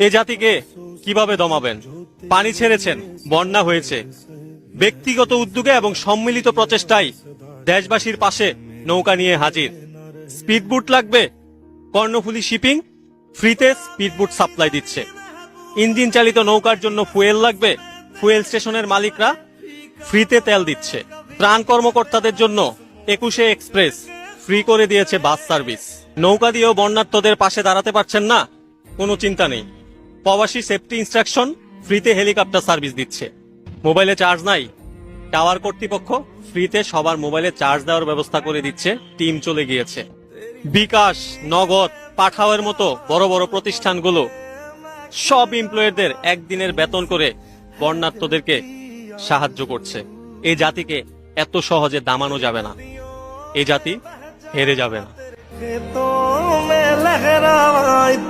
এই জাতিকে কিভাবে দমাবেন? পানি ছেড়েছেন, বন্যা হয়েছে। ব্যক্তিগত উদ্যোগে এবং সম্মিলিত প্রচেষ্টায় দেশবাসীর পাশে নৌকা নিয়ে হাজির। স্পিডবোট লাগবে, কর্ণফুলী শিপিং ফ্রিতে স্পিডবোট সাপ্লাই দিচ্ছে। ইঞ্জিন চালিত নৌকার জন্য ফুয়েল লাগবে, ফুয়েল স্টেশনের মালিকরা ফ্রিতে তেল দিচ্ছে। ত্রাণ কর্মকর্তাদের জন্য 21 এক্সপ্রেস ফ্রি করে দিয়েছে বাস সার্ভিস। নৌকা দিয়েও বন্যার্তদের পাশে দাঁড়াতে পারছেন না, কোনো চিন্তা নেই, প্রবাসী সেফটি ইনস্ট্রাকশন ফ্রিতে হেলিকপ্টার সার্ভিস দিচ্ছে। মোবাইলে চার্জ নাই, টাওয়ার কর্তৃপক্ষ ফ্রিতে সবার মোবাইলে চার্জ দেওয়ার ব্যবস্থা করে দিচ্ছে, টিম চলে গিয়েছে। বিকাশ, নগদ, পাঠাওয়ের মতো বড় বড় প্রতিষ্ঠানগুলো সব এমপ্লয়ীদের একদিনের বেতন করে বন্যার্তদেরকে সাহায্য করছে। এই জাতিকে এত সহজে দামানো যাবে না, এই জাতি হেরে যাবে না।